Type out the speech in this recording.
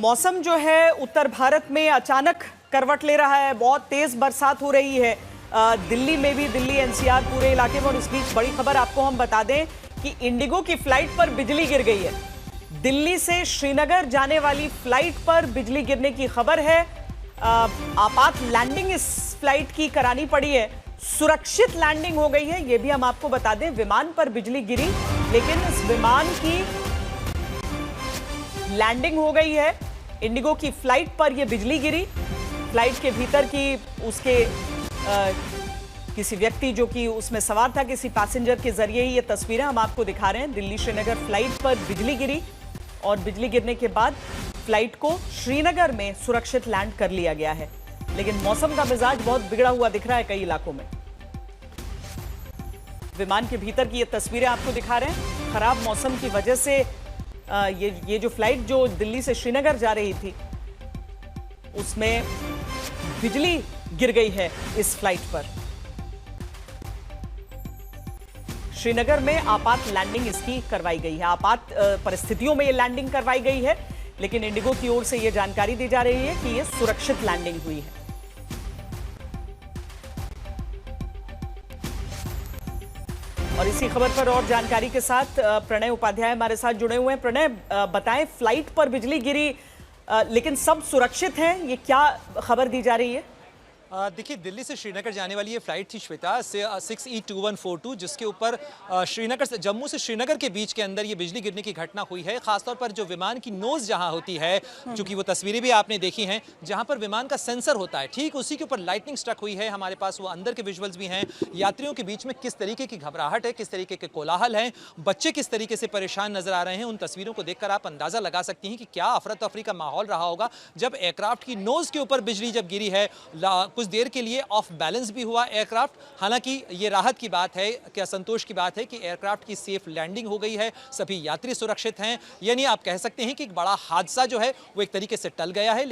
मौसम जो है उत्तर भारत में अचानक करवट ले रहा है। बहुत तेज बरसात हो रही है दिल्ली में भी, दिल्ली एनसीआर पूरे इलाके में। और इस बीच बड़ी खबर आपको हम बता दें कि इंडिगो की फ्लाइट पर बिजली गिर गई है। दिल्ली से श्रीनगर जाने वाली फ्लाइट पर बिजली गिरने की खबर है। आपात लैंडिंग इस फ्लाइट की करानी पड़ी है। सुरक्षित लैंडिंग हो गई है, यह भी हम आपको बता दें। विमान पर बिजली गिरी, लेकिन इस विमान की लैंडिंग हो गई है। इंडिगो की फ्लाइट पर यह बिजली गिरी। फ्लाइट के भीतर की उसके किसी व्यक्ति जो कि उसमें सवार था, किसी पैसेंजर के जरिए ही ये तस्वीरें हम आपको दिखा रहे हैं। दिल्ली श्रीनगर फ्लाइट पर बिजली गिरी और बिजली गिरने के बाद फ्लाइट को श्रीनगर में सुरक्षित लैंड कर लिया गया है। लेकिन मौसम का मिजाज बहुत बिगड़ा हुआ दिख रहा है कई इलाकों में। विमान के भीतर की ये तस्वीरें आपको दिखा रहे हैं। खराब मौसम की वजह से ये जो फ्लाइट जो दिल्ली से श्रीनगर जा रही थी, उसमें बिजली गिर गई है इस फ्लाइट पर। श्रीनगर में आपात लैंडिंग इसकी करवाई गई है। आपात परिस्थितियों में ये लैंडिंग करवाई गई है, लेकिन इंडिगो की ओर से यह जानकारी दी जा रही है कि यह सुरक्षित लैंडिंग हुई है। और इसी खबर पर और जानकारी के साथ प्रणय उपाध्याय हमारे साथ जुड़े हुए हैं। प्रणय, बताएं, फ्लाइट पर बिजली गिरी लेकिन सब सुरक्षित हैं, ये क्या खबर दी जा रही है? देखिए, दिल्ली से श्रीनगर जाने वाली ये फ्लाइट थी श्वेता 6E2142, जिसके ऊपर श्रीनगर से जम्मू से श्रीनगर के बीच के अंदर ये बिजली गिरने की घटना हुई है। खासतौर पर जो विमान की नोज जहां होती है, चूंकि वो तस्वीरें भी आपने देखी हैं, जहां पर विमान का सेंसर होता है, ठीक उसी के ऊपर लाइटनिंग स्ट्रक हुई है। हमारे पास वो अंदर के विजुअल्स भी हैं। यात्रियों के बीच में किस तरीके की घबराहट है, किस तरीके के कोलाहल हैं, बच्चे किस तरीके से परेशान नजर आ रहे हैं, उन तस्वीरों को देखकर आप अंदाजा लगा सकती हैं कि क्या अफरा तफरी का माहौल रहा होगा जब एयरक्राफ्ट की नोज के ऊपर बिजली जब गिरी है। कुछ देर के लिए ऑफ बैलेंस भी हुआ एयरक्राफ्ट। हालांकि ये राहत की बात है, क्या संतोष की बात है कि एयरक्राफ्ट की सेफ लैंडिंग हो गई है, सभी यात्री सुरक्षित हैं। यानी आप कह सकते हैं कि एक बड़ा हादसा जो है वो एक तरीके से टल गया है।